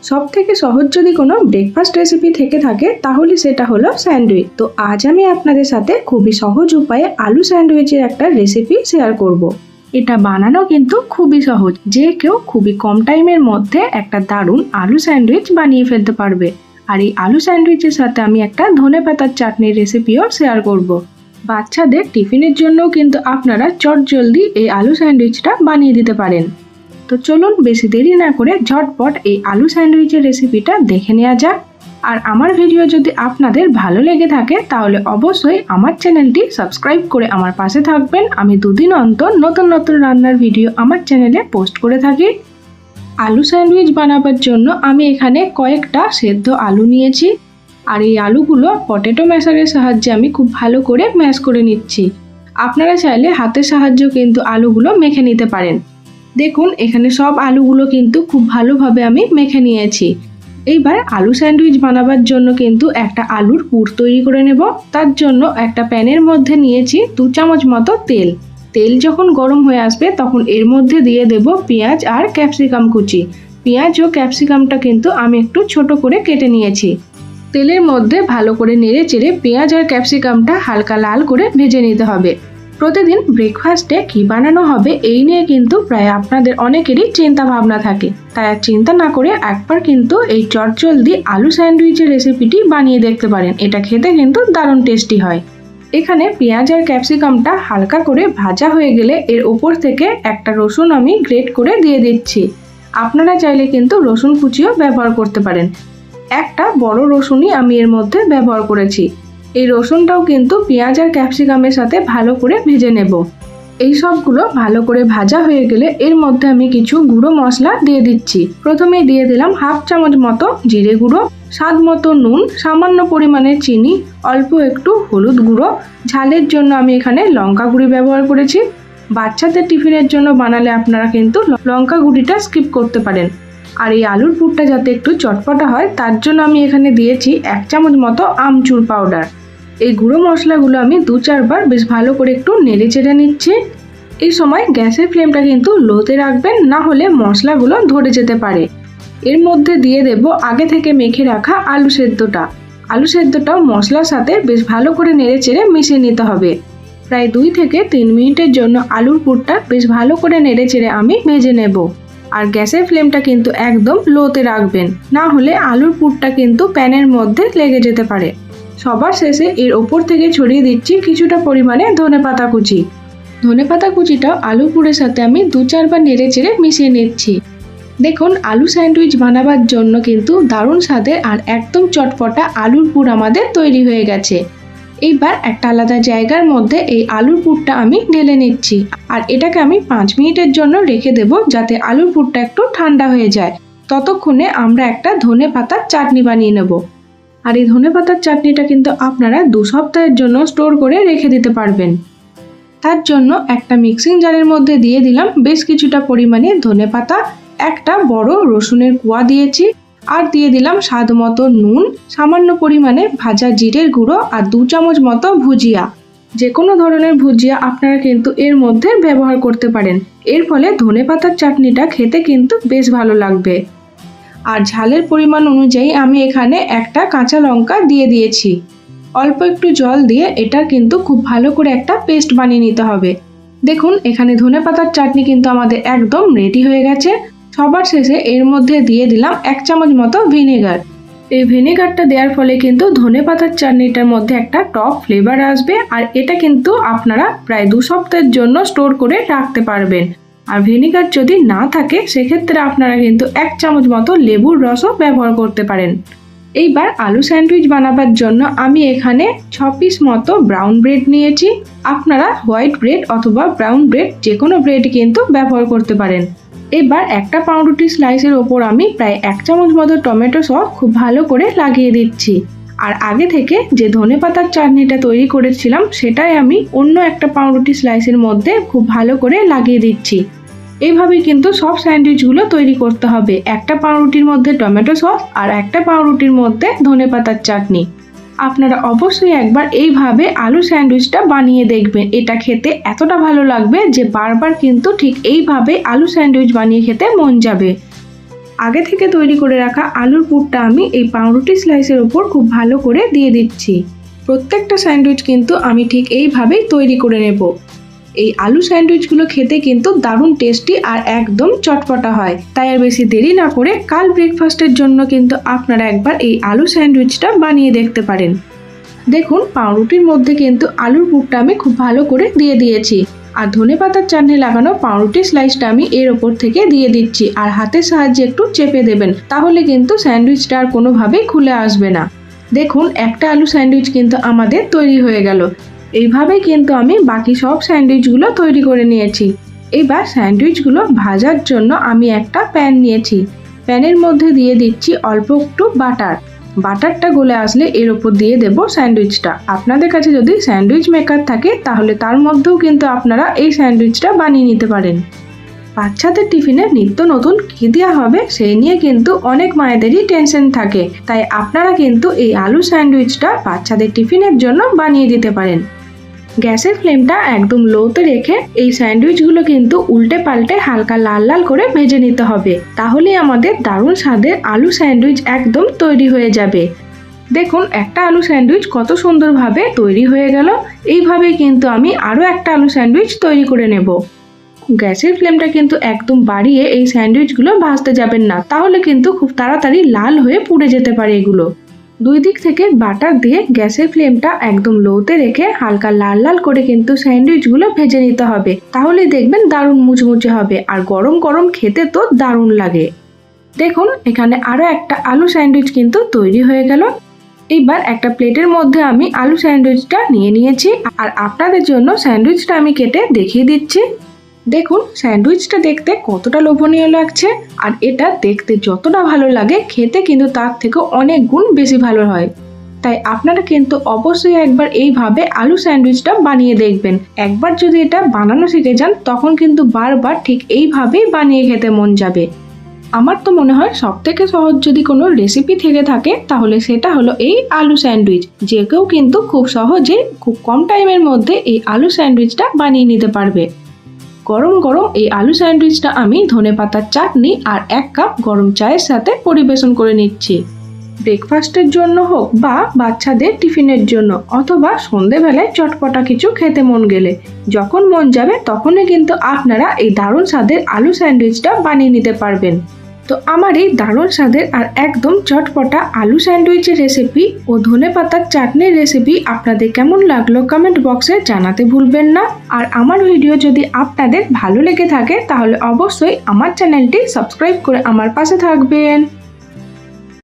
সবথেকে সহজ যদি কোনো ব্রেকফাস্ট রেসিপি থেকে থাকে তাহলে সেটা হলো স্যান্ডউইচ। তো আজ আমি আপনাদের সাথে খুবই সহজ উপায়ে আলু স্যান্ডউইচের একটা রেসিপি শেয়ার করব। এটা বানানো কিন্তু খুবই সহজ, যে কেউ খুবই কম টাইমের মধ্যে একটা দারুণ আলু স্যান্ডউইচ বানিয়ে ফেলতে পারবে। আর এই আলু স্যান্ডউইচের সাথে আমি একটা ধনেপাতার চাটনির রেসিপিও শেয়ার করব। বাচ্চাদের টিফিনের জন্যও কিন্তু আপনারা চটজলদি এই আলু স্যান্ডউইচটা বানিয়ে দিতে পারেন। তো চলুন বেশি দেরি না করে ঝটপট এই আলু স্যান্ডউইচের রেসিপিটা দেখে নেওয়া যাক। আর আমার ভিডিও যদি আপনাদের ভালো লেগে থাকে তাহলে অবশ্যই আমার চ্যানেলটি সাবস্ক্রাইব করে আমার পাশে থাকবেন। আমি দুদিন অন্তর নতুন নতুন রান্নার ভিডিও আমার চ্যানেলে পোস্ট করে থাকি। আলু স্যান্ডউইচ বানাবার জন্য আমি এখানে কয়েকটা সেদ্ধ আলু নিয়েছি। আর এই আলুগুলো পটেটো ম্যাশারের সাহায্যে আমি খুব ভালো করে ম্যাশ করে নিচ্ছি। আপনারা চাইলে হাতের সাহায্যেও কিন্তু আলুগুলো মেখে নিতে পারেন। দেখুন এখানে সব আলুগুলো কিন্তু খুব ভালোভাবে আমি মেখে নিয়েছি। এইবার আলু স্যান্ডউইচ বানাবার জন্য কিন্তু একটা আলুর পুর তৈরি করে নেব। তার জন্য একটা প্যানের মধ্যে নিয়েছি 2 চামচ মতো তেল। তেল যখন গরম হয়ে আসবে তখন এর মধ্যে দিয়ে দেব পেঁয়াজ আর ক্যাপসিকাম কুচি। পেঁয়াজ ও ক্যাপসিকামটা কিন্তু আমি একটু ছোট করে কেটে নিয়েছি। তেলের মধ্যে ভালো করে নেড়ে চেড়ে পেঁয়াজ আর ক্যাপসিকামটা হালকা লাল করে ভেজে নিতে হবে। প্রতিদিন ব্রেকফাস্টে কী বানানো হবে এই নিয়ে কিন্তু প্রায় আপনাদের অনেকেরই চিন্তা ভাবনা থাকে। তাই আর চিন্তা না করে একবার কিন্তু এই চটজলদি আলু স্যান্ডউইচের রেসিপিটি বানিয়ে দেখতে পারেন। এটা খেতে কিন্তু দারুণ টেস্টি হয়। এখানে পেঁয়াজ আর ক্যাপসিকামটা হালকা করে ভাজা হয়ে গেলে এর উপর থেকে একটা রসুন আমি গ্রেট করে দিয়ে দিচ্ছি। আপনারা চাইলে কিন্তু রসুন কুচিও ব্যবহার করতে পারেন। একটা বড় রসুনই আমি এর মধ্যে ব্যবহার করেছি। এই রসুনটাও কিন্তু পেঁয়াজ আর ক্যাপসিকামের সাথে ভালো করে ভেজে নেব। এই সবগুলো ভালো করে ভাজা হয়ে গেলে এর মধ্যে আমি কিছু গুঁড়ো মশলা দিয়ে দিচ্ছি। প্রথমে দিয়ে দিলাম 1/2 চামচ মতো জিরে গুঁড়ো, স্বাদ মতো নুন, সামান্য পরিমাণে চিনি, অল্প একটু হলুদ গুঁড়ো। ঝালের জন্য আমি এখানে লঙ্কা গুঁড়ি ব্যবহার করেছি। বাচ্চাদের টিফিনের জন্য বানালে আপনারা কিন্তু লঙ্কা গুঁড়িটা স্কিপ করতে পারেন। আর এই আলুর পুরটা যাতে একটু চটপটা হয় তার জন্য আমি এখানে দিয়েছি 1 চামচ মতো আমচুর পাউডার। এই গুঁড়ো মশলাগুলো আমি 2-4 বার বেশ ভালো করে একটু নেড়ে চেড়ে নিচ্ছি। এই সময় গ্যাসের ফ্লেমটা কিন্তু লোতে রাখবেন, না হলে মশলাগুলো ধরে যেতে পারে। এর মধ্যে দিয়ে দেব আগে থেকে মেখে রাখা আলু সেদ্ধটা। আলু সেদ্ধটাও মশলার সাথে বেশ ভালো করে নেড়ে চেড়ে মিশিয়ে নিতে হবে। প্রায় 2 থেকে 3 মিনিটের জন্য আলুর পুরটা বেশ ভালো করে নেড়ে চেড়ে আমি ভেজে নেব। আর গ্যাসের ফ্লেমটা কিন্তু একদম লোতে রাখবেন, না হলে আলুর পুরটা কিন্তু প্যানের মধ্যে লেগে যেতে পারে। সবার শেষে এর ওপর থেকে ছড়িয়ে দিচ্ছি কিছুটা পরিমাণে ধনেপাতা কুচি। ধনেপাতা কুচিটা আলু পুরের সাথে আমি 2-4 বার নেড়ে চেড়ে মিশিয়ে নিচ্ছি। দেখুন আলু স্যান্ডউইচ বানাবার জন্য কিন্তু দারুণ স্বাদের আর একদম চটপটা আলুর পুর আমাদের তৈরি হয়ে গেছে। এইবার একটা আলাদা জায়গার মধ্যে এই আলুর পুরটা আমি ঢেলে নিচ্ছি। আর এটাকে আমি 5 মিনিটের জন্য রেখে দেব, যাতে আলুর পুরটা একটু ঠান্ডা হয়ে যায়। ততক্ষণে আমরা একটা ধনেপাতার চাটনি বানিয়ে নেব। আর এই ধনেপাতার চাটনিটা কিন্তু আপনারা 2 সপ্তাহের জন্য স্টোর করে রেখে দিতে পারবেন। তার জন্য একটা মিক্সিং জারের মধ্যে দিয়ে দিলাম বেশ কিছুটা পরিমাণে ধনেপাতা, একটা বড় রসুনের কোয়া দিয়েছি, আর দিয়ে দিলাম স্বাদ মতো নুন, সামান্য পরিমাণে ভাজা জিরের গুঁড়ো আর 2 চামচ মতো ভুজিয়া। যে কোনো ধরনের ভুজিয়া আপনারা কিন্তু এর মধ্যে ব্যবহার করতে পারেন। এর ফলে ধনেপাতার চাটনিটা খেতে কিন্তু বেশ ভালো লাগবে। আর ঝালের পরিমাণ অনুযায়ী আমি এখানে একটা কাঁচা লঙ্কা দিয়ে দিয়েছি। অল্প একটু জল দিয়ে এটা কিন্তু খুব ভালো করে একটা পেস্ট বানিয়ে নিতে হবে। দেখুন এখানে ধনেপাতার চাটনি কিন্তু আমাদের একদম রেডি হয়ে গেছে। সবার শেষে এর মধ্যে দিয়ে দিলাম 1 চামচ মতো ভিনেগার। এই ভিনেগারটা দেওয়ার ফলে কিন্তু ধনেপাতার চাটনিটার মধ্যে একটা টক ফ্লেভার আসবে। আর এটা কিন্তু আপনারা প্রায় 2 সপ্তাহের জন্য স্টোর করে রাখতে পারবেন। আর ভিনেগার যদি না থাকে সেক্ষেত্রে আপনারা কিন্তু 1 চামচ মতো লেবুর রসও ব্যবহার করতে পারেন। এইবার আলু স্যান্ডউইচ বানাবার জন্য আমি এখানে 6 পিস মতো ব্রাউন ব্রেড নিয়েছি। আপনারা হোয়াইট ব্রেড অথবা ব্রাউন ব্রেড যে কোনো ব্রেড কিন্তু ব্যবহার করতে পারেন। এবার একটা পাউরুটি স্লাইসের ওপর আমি প্রায় 1 চামচ মতো টমেটো সস খুব ভালো করে লাগিয়ে দিচ্ছি। আর আগে থেকে যে ধনেপাতার চাটনিটা তৈরি করেছিলাম সেটাই আমি অন্য একটা পাউরুটি স্লাইসের মধ্যে খুব ভালো করে লাগিয়ে দিচ্ছি। এইভাবেই কিন্তু সব স্যান্ডউইচগুলো তৈরি করতে হবে। একটা পাউরুটির মধ্যে টমেটো সস আর একটা পাউরুটির মধ্যে ধনেপাতার চাটনি। আপনারা অবশ্যই একবার এইভাবে আলু স্যান্ডউইচটা বানিয়ে দেখবেন। এটা খেতে এতটা ভালো লাগবে যে বারবার কিন্তু ঠিক এইভাবে আলু স্যান্ডউইচ বানিয়ে খেতে মন যাবে। আগে থেকে তৈরি করে রাখা আলুর পুরটা আমি এই পাউরুটি স্লাইসের ওপর খুব ভালো করে দিয়ে দিচ্ছি। প্রত্যেকটা স্যান্ডউইচ কিন্তু আমি ঠিক এইভাবেই তৈরি করে নেব। এই আলু স্যান্ডউইচগুলো খেতে কিন্তু দারুণ টেস্টি আর একদম চটপটা হয়। তাই আর বেশি দেরি না করে কাল ব্রেকফাস্টের জন্য কিন্তু আপনারা একবার এই আলু স্যান্ডউইচটা বানিয়ে দেখতে পারেন। দেখুন পাউরুটির মধ্যে কিন্তু আলুর পুরটা আমি খুব ভালো করে দিয়ে দিয়েছি, আর ধনেপাতার চাটনি লাগানো পাউরুটি স্লাইসটা আমি এর ওপর থেকে দিয়ে দিচ্ছি, আর হাতের সাহায্যে একটু চেপে দেবেন, তাহলে কিন্তু স্যান্ডউইচটা আর কোনোভাবেই খুলে আসবে না। দেখুন একটা আলু স্যান্ডউইচ কিন্তু আমাদের তৈরি হয়ে গেল। এইভাবেই কিন্তু আমি বাকি সব স্যান্ডউইচগুলো তৈরি করে নিয়েছি। এবার স্যান্ডউইচগুলো ভাজার জন্য আমি একটা প্যান নিয়েছি। প্যানের মধ্যে দিয়ে দিচ্ছি অল্প একটু বাটার। বাটারটা গলে আসলে এর ওপর দিয়ে দেব স্যান্ডউইচটা। আপনাদের কাছে যদি স্যান্ডউইচ মেকার থাকে তাহলে তার মধ্যেও কিন্তু আপনারা এই স্যান্ডউইচটা বানিয়ে নিতে পারেন। বাচ্চাদের টিফিনে নিত্য নতুন কী দেওয়া হবে সেই নিয়ে কিন্তু অনেক মায়েদেরই টেনশন থাকে, তাই আপনারা কিন্তু এই আলু স্যান্ডউইচটা বাচ্চাদের টিফিনের জন্য বানিয়ে দিতে পারেন। গ্যাসের ফ্লেমটা একদম লোতে রেখে এই স্যান্ডউইচগুলো কিন্তু উল্টে পাল্টে হালকা লাল লাল করে ভেজে নিতে হবে, তাহলেই আমাদের দারুণ স্বাদের আলু স্যান্ডউইচ একদম তৈরি হয়ে যাবে। দেখুন একটা আলু স্যান্ডউইচ কত সুন্দরভাবে তৈরি হয়ে গেল। এইভাবে কিন্তু আমি আরও একটা আলু স্যান্ডউইচ তৈরি করে নেব। গ্যাসের ফ্লেমটা কিন্তু একদম বাড়িয়ে এই স্যান্ডউইচগুলো ভাজতে যাবেন না, তাহলে কিন্তু খুব তাড়াতাড়ি লাল হয়ে পুড়ে যেতে পারে এগুলো। দুই দিক থেকে বাটার দিয়ে গ্যাসের ফ্লেমটা একদম লোতে রেখে হালকা লাল লাল করে কিন্তু স্যান্ডউইচগুলো ভেজে নিতে হবে, তাহলে দেখবেন দারুণ মুচমুচে হবে আর গরম গরম খেতে তো দারুণ লাগে। দেখুন এখানে আরও একটা আলু স্যান্ডউইচ কিন্তু তৈরি হয়ে গেল। এইবার একটা প্লেটের মধ্যে আমি আলু স্যান্ডউইচটা নিয়ে নিয়েছি, আর আপনাদের জন্য স্যান্ডউইচটা আমি কেটে দেখিয়ে দিচ্ছি। দেখুন স্যান্ডউইচটা দেখতে কতটা লোভনীয় লাগছে, আর এটা দেখতে যতটা ভালো লাগে খেতে কিন্তু তার থেকে অনেক গুণ বেশি ভালো হয়। তাই আপনারা কিন্তু অবশ্যই একবার এইভাবে আলু স্যান্ডউইচটা বানিয়ে দেখবেন। একবার যদি এটা বানানো শিখে যান তখন কিন্তু বারবার ঠিক এইভাবেই বানিয়ে খেতে মন যাবে। আমার তো মনে হয় সবথেকে সহজ যদি কোনো রেসিপি থেকে থাকে তাহলে সেটা হলো এই আলু স্যান্ডউইচ। যে কেউ কিন্তু খুব সহজে খুব কম টাইমের মধ্যে এই আলু স্যান্ডউইচটা বানিয়ে নিতে পারবে। গরম গরম এই আলু স্যান্ডউইচটা আমি ধনেপাতার চাটনি আর 1 কাপ গরম চায়ের সাথে পরিবেশন করে নিচ্ছি। ব্রেকফাস্টের জন্য হোক বা বাচ্চাদের টিফিনের জন্য, অথবা সন্ধেবেলায় চটপটা কিছু খেতে মন গেলে, যখন মন যাবে তখনই কিন্তু আপনারা এই দারুণ স্বাদের আলু স্যান্ডউইচটা বানিয়ে নিতে পারবেন। তো আমার এই দারুণ স্বাদের আর একদম চটপটা আলু স্যান্ডউইচের রেসিপি ও ধনেপাতার চাটনির রেসিপি আপনাদের কেমন লাগলো কমেন্ট বক্সে জানাতে ভুলবেন না। আর আমার ভিডিও যদি আপনাদের ভালো লেগে থাকে তাহলে অবশ্যই আমার চ্যানেলটি সাবস্ক্রাইব করে আমার পাশে থাকবেন।